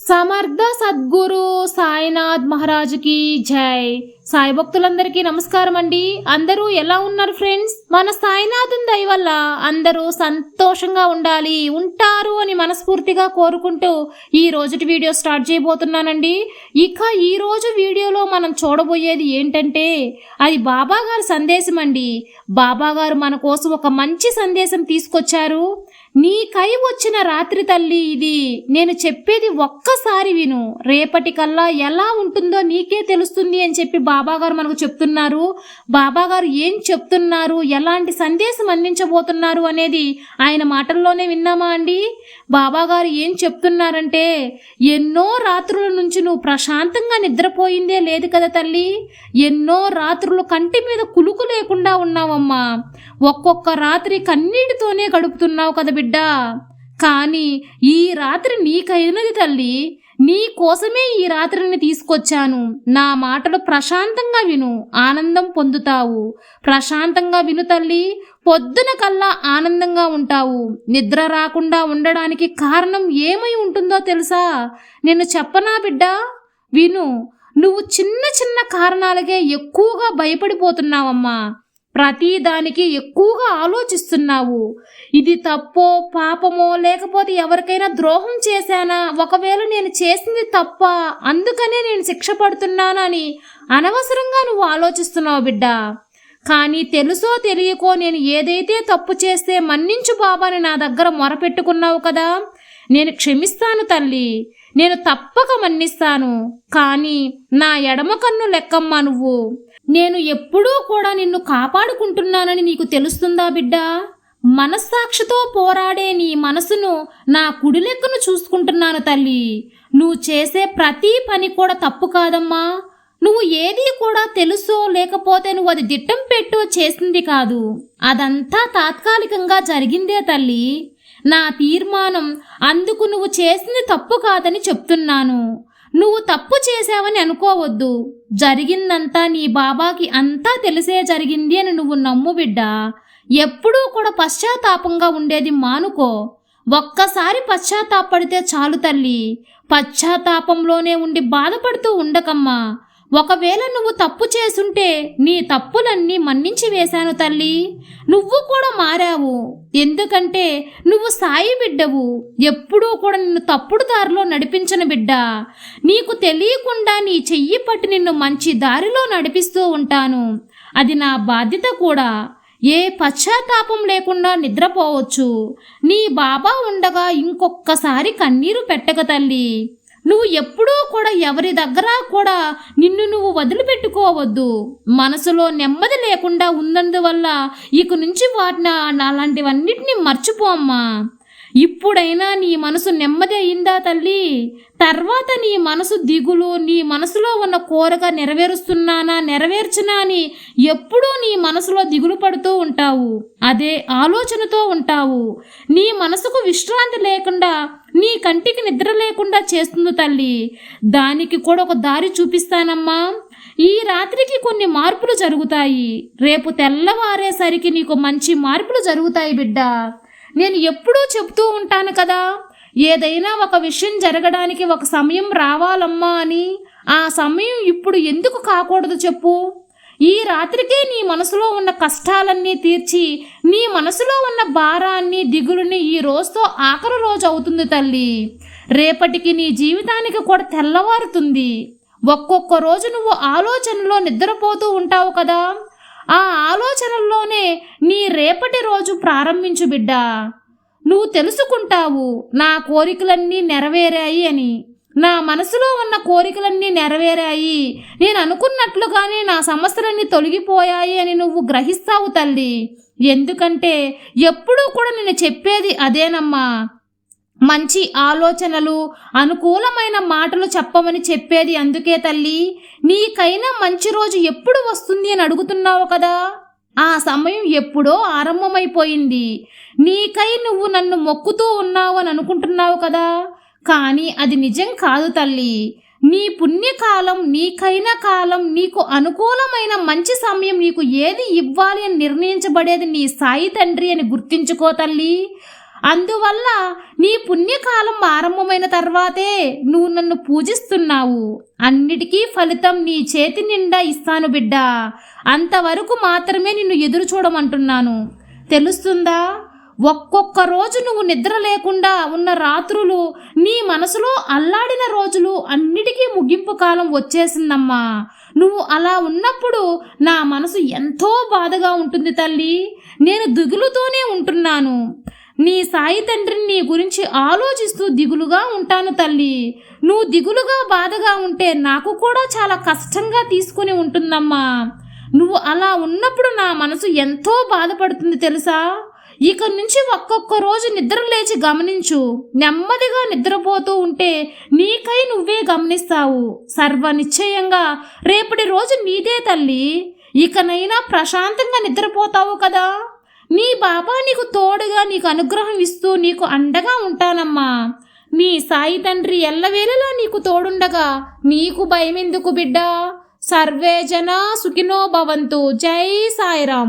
సమర్థ సద్గురు సాయినాథ్ మహారాజుకి జై. సాయి భక్తులందరికీ నమస్కారం అండి. అందరూ ఎలా ఉన్నారు ఫ్రెండ్స్? మన సాయినాథుని దయ వల్ల అందరూ సంతోషంగా ఉంటారు అని మనస్ఫూర్తిగా కోరుకుంటూ ఈ రోజుటి వీడియో స్టార్ట్ చేయబోతున్నానండి. ఇక ఈ రోజు వీడియోలో మనం చూడబోయేది ఏంటంటే అది బాబా గారి సందేశం అండి. బాబా గారు మన కోసం ఒక మంచి సందేశం తీసుకొచ్చారు. నీకై వచ్చిన రాత్రి తల్లి ఇది. నేను చెప్పేది ఒక్కసారి విను, రేపటికల్లా ఎలా ఉంటుందో నీకే తెలుస్తుంది అని చెప్పి బాబాగారు మనకు చెప్తున్నారు. బాబాగారు ఏం చెప్తున్నారు, ఎలాంటి సందేశం అందించబోతున్నారు అనేది ఆయన మాటల్లోనే విన్నామా అండి. బాబాగారు ఏం చెప్తున్నారంటే, ఎన్నో రాత్రుల నుంచి నువ్వు ప్రశాంతంగా నిద్రపోయిందే లేదు కదా తల్లి. ఎన్నో రాత్రులు కంటి మీద కులుకు లేకుండా ఉన్నావమ్మా. ఒక్కొక్క రాత్రి కన్నీటితోనే గడుపుతున్నావు కదా బిడ్డ. కానీ ఈ రాత్రి నీకైనది తల్లి. నీ కోసమే ఈ రాత్రిని తీసుకొచ్చాను. నా మాటలు ప్రశాంతంగా విను, ఆనందం పొందుతావు. ప్రశాంతంగా విను తల్లి, పొద్దున కల్లా ఆనందంగా ఉంటావు. నిద్ర రాకుండా ఉండడానికి కారణం ఏమై ఉంటుందో తెలుసా? నేను చెప్పనా బిడ్డ? విను. నువ్వు చిన్న చిన్న కారణాలకే ఎక్కువగా భయపడిపోతున్నావమ్మా. ప్రతిదానికి ఎక్కువగా ఆలోచిస్తున్నావు. ఇది తప్పో పాపమో, లేకపోతే ఎవరికైనా ద్రోహం చేశానా, ఒకవేళ నేను చేసింది తప్ప అందుకనే నేను శిక్ష పడుతున్నానని అనవసరంగా నువ్వు ఆలోచిస్తున్నావు బిడ్డ. కానీ తెలుసో తెలియకో నేను ఏదైతే తప్పు చేస్తే మన్నించు బాబాని నా దగ్గర మొరపెట్టుకున్నావు కదా. నేను క్షమిస్తాను తల్లి, నేను తప్పక మన్నిస్తాను. కానీ నా ఎడమ కన్ను లెక్కమ్మా నువ్వు. నేను ఎప్పుడూ కూడా నిన్ను కాపాడుకుంటున్నానని నీకు తెలుస్తుందా బిడ్డ? మనస్సాక్షితో పోరాడే నీ మనసును నా కుడి లెక్కను చూసుకుంటున్నాను తల్లి. నువ్వు చేసే ప్రతి పని కూడా తప్పు కాదమ్మా. నువ్వు ఏది కూడా తెలుసో లేకపోతే నువ్వు అది దిట్టం పెట్టో చేసింది కాదు. అదంతా తాత్కాలికంగా జరిగిందే తల్లి. నా తీర్మానం అందుకు నువ్వు చేసింది తప్పు కాదని చెప్తున్నాను. నువ్వు తప్పు చేశావని అనుకోవద్దు. జరిగిందంతా నీ బాబాకి అంతా తెలిసే జరిగింది అని నువ్వు నమ్ము బిడ్డ. ఎప్పుడూ కూడా పశ్చాత్తాపంగా ఉండేది మానుకో. ఒక్కసారి పశ్చాత్తాపడితే చాలు తల్లి. పశ్చాత్తాపంలోనే ఉండి బాధపడుతూ ఉండకమ్మా. ఒకవేళ నువ్వు తప్పు చేసుంటే నీ తప్పులన్నీ మన్నించి వేశాను తల్లి. నువ్వు కూడా మారావు. ఎందుకంటే నువ్వు సాయి బిడ్డవు. ఎప్పుడూ కూడా నిన్ను తప్పుడు దారిలో నడిపించను బిడ్డ. నీకు తెలియకుండా నీ చెయ్యి పట్టి నిన్ను మంచి దారిలో నడిపిస్తూ ఉంటాను. అది నా బాధ్యత కూడా. ఏ పశ్చాత్తాపం లేకుండా నిద్రపోవచ్చు. నీ బాబా ఉండగా ఇంకొక్కసారి కన్నీరు పెట్టక తల్లి. నువ్వు ఎప్పుడూ కూడా ఎవరి దగ్గర కూడా నిన్ను నువ్వు వదిలిపెట్టుకోవద్దు. మనసులో నెమ్మది లేకుండా ఉన్నందువల్ల ఇక నుంచి అలాంటివన్నిటిని మర్చిపోమ్మా. ఇప్పుడైనా నీ మనసు నెమ్మది అయిందా తల్లి? తర్వాత నీ మనసు దిగులు, నీ మనసులో ఉన్న కోరిక నెరవేర్చునా అని ఎప్పుడూ నీ మనసులో దిగులు పడుతూ ఉంటావు. అదే ఆలోచనతో ఉంటావు. నీ మనసుకు విశ్రాంతి లేకుండా, నీ కంటికి నిద్ర లేకుండా చేస్తుంది తల్లి. దానికి కూడా ఒక దారి చూపిస్తానమ్మా. ఈ రాత్రికి కొన్ని మార్పులు జరుగుతాయి. రేపు తెల్లవారేసరికి నీకు మంచి మార్పులు జరుగుతాయి బిడ్డ. నేను ఎప్పుడూ చెప్తూ ఉంటాను కదా, ఏదైనా ఒక విషయం జరగడానికి ఒక సమయం రావాలమ్మా అని. ఆ సమయం ఇప్పుడు ఎందుకు కాకూడదు చెప్పు? ఈ రాత్రికే నీ మనసులో ఉన్న కష్టాలన్నీ తీర్చి, నీ మనసులో ఉన్న భారాన్ని, దిగులుని ఈ రోజుతో ఆఖరి రోజు అవుతుంది తల్లి. రేపటికి నీ జీవితానికి కూడా తెల్లవారుతుంది. ఒక్కొక్క రోజు నువ్వు ఆలోచనలో నిద్రపోతూ ఉంటావు కదా. ఆ ఆలోచనల్లోనే నీ రేపటి రోజు ప్రారంభించు బిడ్డ. నువ్వు తెలుసుకుంటావు నా కోరికలన్నీ నెరవేరాయి అని. నా మనసులో ఉన్న కోరికలన్నీ నెరవేరాయి, నేను అనుకున్నట్లుగానే నా సమస్యలన్నీ తొలగిపోయాయి అని నువ్వు గ్రహిస్తావు తల్లి. ఎందుకంటే ఎప్పుడూ కూడా నేను చెప్పేది అదేనమ్మా. మంచి ఆలోచనలు, అనుకూలమైన మాటలు చెప్పమని చెప్పేది అందుకే తల్లి. నీకైనా మంచి రోజు ఎప్పుడు వస్తుంది అని అడుగుతున్నావు కదా. ఆ సమయం ఎప్పుడో ఆరంభమైపోయింది. నీకై నువ్వు నన్ను మొక్కుతూ ఉన్నావు అని అనుకుంటున్నావు కదా. కానీ అది నిజం కాదు తల్లి. నీ పుణ్యకాలం, నీకైన కాలం, నీకు అనుకూలమైన మంచి సమయం నీకు ఏది ఇవ్వాలి అని నిర్ణయించబడేది నీ సాయి తండ్రి అని గుర్తించుకో తల్లి. అందువల్ల నీ పుణ్యకాలం ఆరంభమైన తర్వాతే నువ్వు నన్ను పూజిస్తున్నావు. అన్నిటికీ ఫలితం నీ చేతి నిండా ఇస్తాను బిడ్డా. అంతవరకు మాత్రమే నిన్ను ఎదురు చూడమంటున్నాను. తెలుస్తుందా? ఒక్కొక్క రోజు నువ్వు నిద్ర లేకుండా ఉన్న రాత్రులు, నీ మనసులో అల్లాడిన రోజులు అన్నిటికీ ముగింపు కాలం వచ్చేసిందమ్మా. నువ్వు అలా ఉన్నప్పుడు నా మనసు ఎంతో బాధగా ఉంటుంది తల్లి. నేను దిగులుతోనే ఉంటున్నాను. నీ సాయి తండ్రిని నీ గురించి ఆలోచిస్తూ దిగులుగా ఉంటాను తల్లి. నువ్వు దిగులుగా బాధగా ఉంటే నాకు కూడా చాలా కష్టంగా తీసుకుని ఉంటుందమ్మా. నువ్వు అలా ఉన్నప్పుడు నా మనసు ఎంతో బాధపడుతుంది తెలుసా? ఇక నుంచి ఒక్కొక్క రోజు నిద్ర లేచి గమనించు. నెమ్మదిగా నిద్రపోతూ ఉంటే నీకై నువ్వే గమనిస్తావు. సర్వనిశ్చయంగా రేపటి రోజు నీదే తల్లి. ఇకనైనా ప్రశాంతంగా నిద్రపోతావు కదా. నీ బాబా నీకు తోడుగా నీకు అనుగ్రహం ఇస్తూ నీకు అండగా ఉంటానమ్మా. నీ సాయి తండ్రి ఎల్లవేళలా నీకు తోడుండగా నీకు భయమెందుకు బిడ్డా? సర్వే జన సుఖినో భవంతు. జై సాయిరాం.